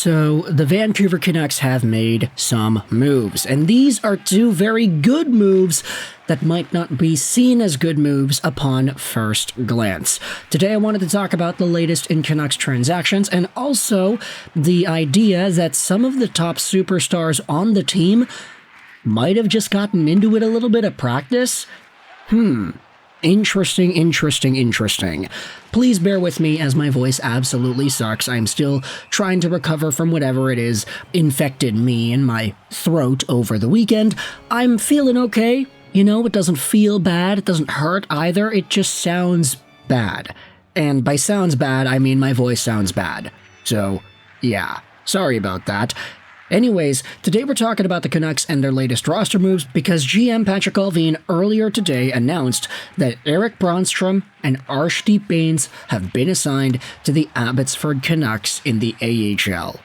So, the Vancouver Canucks have made some moves, and these are two very good moves that might not be seen as good moves upon first glance. Today I wanted to talk about the latest in Canucks transactions, and also the idea that some of the top superstars on the team might have just gotten into it a little bit at practice. Interesting. Please bear with me as my voice absolutely sucks. I'm still trying to recover from whatever it is infected me and my throat over the weekend. I'm feeling okay. You know, it doesn't feel bad. It doesn't hurt either. It just sounds bad. And by sounds bad, I mean my voice sounds bad. So, yeah. Sorry about that. Anyways, today we're talking about the Canucks and their latest roster moves because GM Patrik Allvin earlier today announced that Erik Brannstrom and Arshdeep Bains have been assigned to the Abbotsford Canucks in the AHL.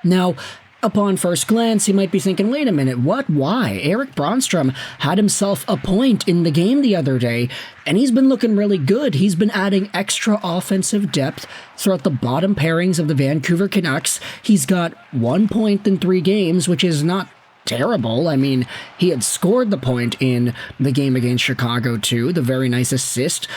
Now, upon first glance, you might be thinking, wait a minute, what? Why? Erik Brannstrom had himself a point in the game the other day, and he's been looking really good. He's been adding extra offensive depth throughout the bottom pairings of the Vancouver Canucks. He's got 1 point in 3 games, which is not terrible. I mean, he had scored the point in the game against Chicago too, the very nice assist.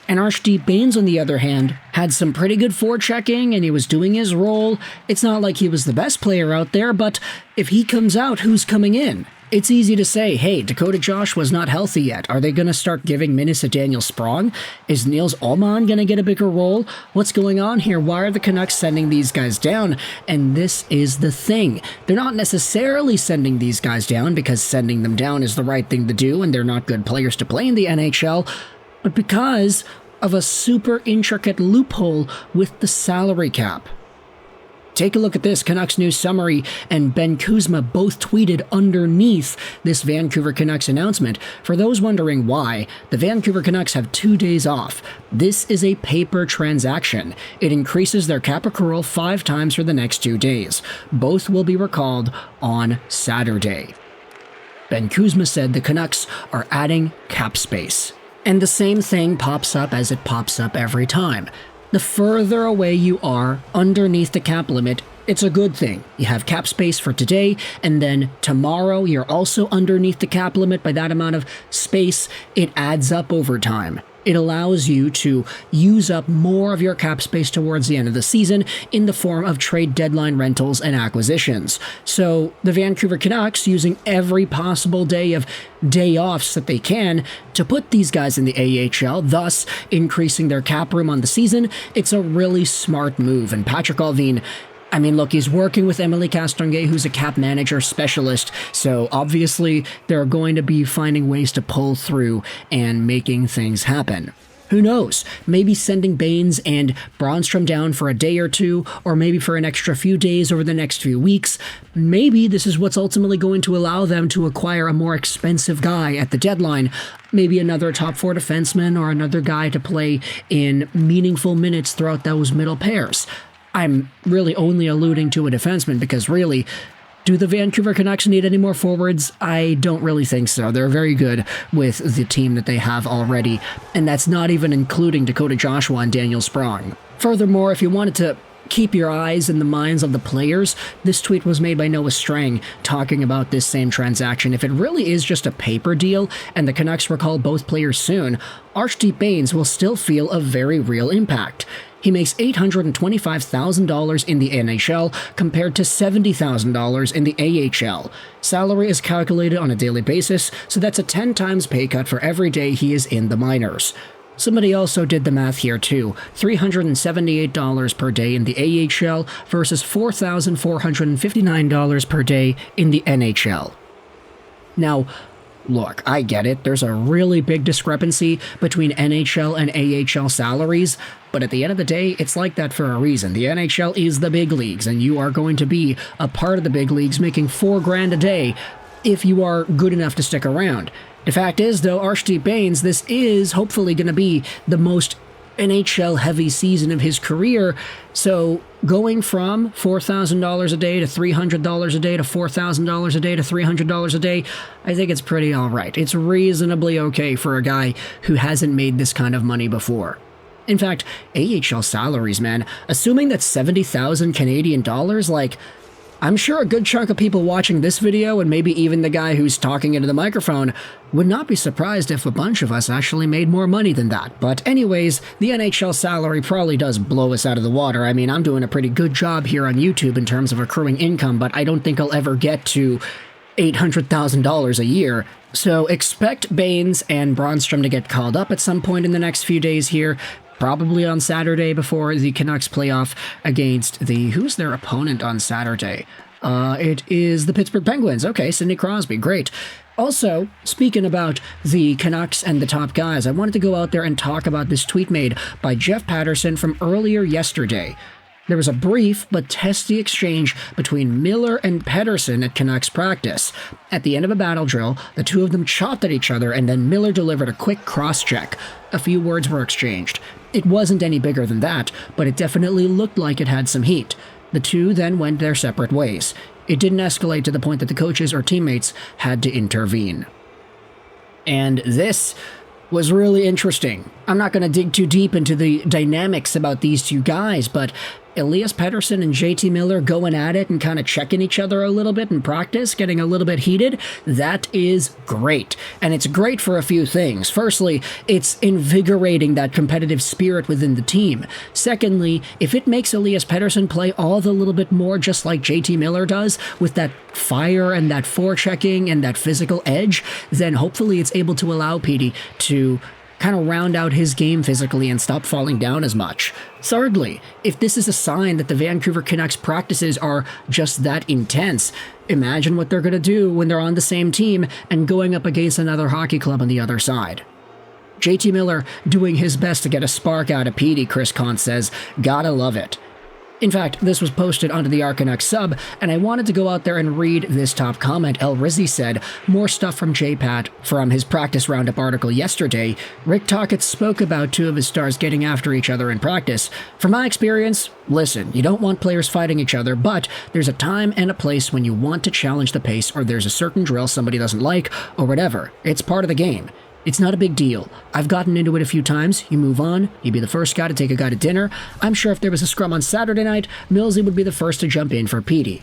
And Arshdeep Bains, on the other hand, had some pretty good forechecking, and he was doing his role. It's not like he was the best player out there, but if he comes out, who's coming in? It's easy to say, hey, Dakota Joshua's not healthy yet. Are they going to start giving minutes to Daniel Sprong? Is Nils Åman going to get a bigger role? What's going on here? Why are the Canucks sending these guys down? And this is the thing. They're not necessarily sending these guys down because sending them down is the right thing to do and they're not good players to play in the NHL, but because of a super intricate loophole with the salary cap. Take a look at this. Canucks News Summary and Ben Kuzma both tweeted underneath this Vancouver Canucks announcement. For those wondering why, the Vancouver Canucks have 2 days off. This is a paper transaction. It increases their cap accrual 5 times for the next 2 days. Both will be recalled on Saturday. Ben Kuzma said the Canucks are adding cap space. And the same thing pops up as it pops up every time. The further away you are underneath the cap limit, it's a good thing. You have cap space for today, and then tomorrow you're also underneath the cap limit by that amount of space. It adds up over time. It allows you to use up more of your cap space towards the end of the season in the form of trade deadline rentals and acquisitions. So the Vancouver Canucks using every possible day of day offs that they can to put these guys in the AHL, thus increasing their cap room on the season. It's a really smart move. And Patrik Allvin, I mean, look, he's working with Emily Castonguay, who's a cap manager specialist, so obviously they're going to be finding ways to pull through and making things happen. Who knows? Maybe sending Bains and Brannstrom down for a day or two, or maybe for an extra few days over the next few weeks. Maybe this is what's ultimately going to allow them to acquire a more expensive guy at the deadline. Maybe another top 4 defenseman or another guy to play in meaningful minutes throughout those middle pairs. I'm really only alluding to a defenseman because really, do the Vancouver Canucks need any more forwards? I don't really think so. They're very good with the team that they have already, and that's not even including Dakota Joshua and Daniel Sprong. Furthermore, if you wanted to keep your eyes in the minds of the players, this tweet was made by Noah Strang talking about this same transaction. If it really is just a paper deal and the Canucks recall both players soon, Arshdeep Bains will still feel a very real impact. He makes $825,000 in the NHL compared to $70,000 in the AHL. Salary is calculated on a daily basis, so that's a 10 times pay cut for every day he is in the minors. Somebody also did the math here too. $378 per day in the AHL versus $4,459 per day in the NHL. Now, look, I get it. There's a really big discrepancy between NHL and AHL salaries, but at the end of the day, it's like that for a reason. The NHL is the big leagues, and you are going to be a part of the big leagues making $4,000 a day if you are good enough to stick around. The fact is, though, Arshdeep Bains, this is hopefully going to be the most NHL-heavy season of his career, so going from $4,000 a day to $300 a day to $4,000 a day to $300 a day, I think it's pretty alright. It's reasonably okay for a guy who hasn't made this kind of money before. In fact, AHL salaries, man, assuming that's 70,000 Canadian dollars, like, I'm sure a good chunk of people watching this video, and maybe even the guy who's talking into the microphone, would not be surprised if a bunch of us actually made more money than that. But anyways, the NHL salary probably does blow us out of the water. I mean, I'm doing a pretty good job here on YouTube in terms of accruing income, but I don't think I'll ever get to $800,000 a year. So expect Bains and Brannstrom to get called up at some point in the next few days here. Probably on Saturday before the Canucks playoff against who's their opponent on Saturday? It is the Pittsburgh Penguins. Okay, Sidney Crosby, great. Also, speaking about the Canucks and the top guys, I wanted to go out there and talk about this tweet made by Jeff Patterson from earlier yesterday. There was a brief but testy exchange between Miller and Pettersson at Canucks practice. At the end of a battle drill, the two of them chopped at each other, and then Miller delivered a quick cross-check. A few words were exchanged. It wasn't any bigger than that, but it definitely looked like it had some heat. The two then went their separate ways. It didn't escalate to the point that the coaches or teammates had to intervene. And this was really interesting. I'm not going to dig too deep into the dynamics about these two guys, but Elias Pettersson and JT Miller going at it and kind of checking each other a little bit in practice, getting a little bit heated, that is great. And it's great for a few things. Firstly, it's invigorating that competitive spirit within the team. Secondly, if it makes Elias Pettersson play all the little bit more just like JT Miller does, with that fire and that forechecking and that physical edge, then hopefully it's able to allow Petey to kind of round out his game physically and stop falling down as much. Thirdly, if this is a sign that the Vancouver Canucks practices are just that intense, imagine what they're going to do when they're on the same team and going up against another hockey club on the other side. JT Miller doing his best to get a spark out of Petey, Chris Conn says. Gotta love it. In fact, this was posted onto the Canucks sub, and I wanted to go out there and read this top comment. El Rizzi said, more stuff from J-Pat from his practice roundup article yesterday. Rick Tocchet spoke about two of his stars getting after each other in practice. From my experience, listen, you don't want players fighting each other, but there's a time and a place when you want to challenge the pace, or there's a certain drill somebody doesn't like, or whatever. It's part of the game. It's not a big deal. I've gotten into it a few times. You move on. You'd be the first guy to take a guy to dinner. I'm sure if there was a scrum on Saturday night, Millsy would be the first to jump in for Petey.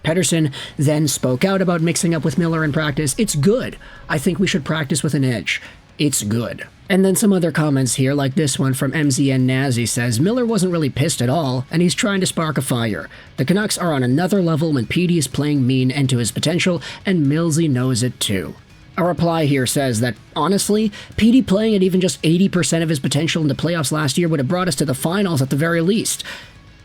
Pettersson then spoke out about mixing up with Miller in practice. It's good. I think we should practice with an edge. It's good. And then some other comments here, like this one from MZN Nazi says, Miller wasn't really pissed at all, and he's trying to spark a fire. The Canucks are on another level when Petey is playing mean and to his potential, and Millsy knows it too. A reply here says that, honestly, Petey playing at even just 80% of his potential in the playoffs last year would have brought us to the finals at the very least.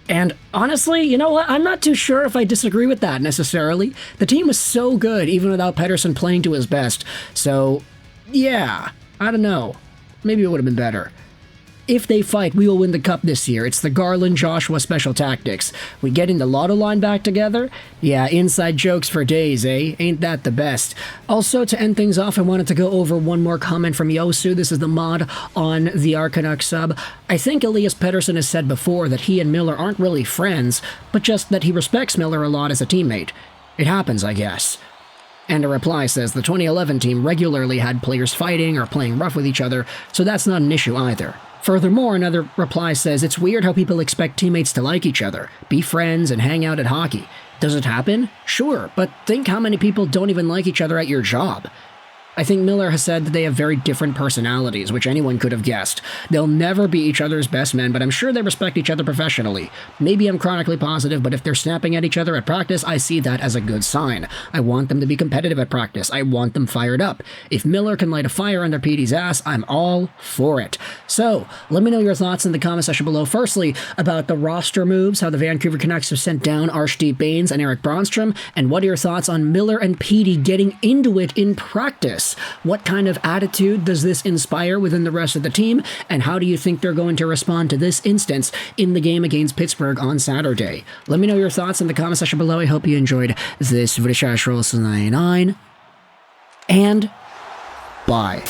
And honestly, you know what? I'm not too sure if I disagree with that necessarily. The team was so good even without Pettersson playing to his best. So, yeah, I don't know. Maybe it would have been better. If they fight, we will win the cup this year. It's the Garland-Joshua special tactics. We getting the Lotto line back together? Yeah, inside jokes for days, eh? Ain't that the best? Also, to end things off, I wanted to go over one more comment from Yosu. This is the mod on the Canucks sub. I think Elias Pettersson has said before that he and Miller aren't really friends, but just that he respects Miller a lot as a teammate. It happens, I guess. And a reply says the 2011 team regularly had players fighting or playing rough with each other, so that's not an issue either. Furthermore, another reply says, it's weird how people expect teammates to like each other, be friends, and hang out at hockey. Does it happen? Sure, but think how many people don't even like each other at your job. I think Miller has said that they have very different personalities, which anyone could have guessed. They'll never be each other's best men, but I'm sure they respect each other professionally. Maybe I'm chronically positive, but if they're snapping at each other at practice, I see that as a good sign. I want them to be competitive at practice. I want them fired up. If Miller can light a fire under Petey's ass, I'm all for it. So, let me know your thoughts in the comment section below. Firstly, about the roster moves, how the Vancouver Canucks have sent down Arshdeep, Bains, and Erik Brannstrom, and what are your thoughts on Miller and Petey getting into it in practice? What kind of attitude does this inspire within the rest of the team, and how do you think they're going to respond to this instance in the game against Pittsburgh on Saturday? Let me know your thoughts in the comment section below. I hope you enjoyed this video. And bye.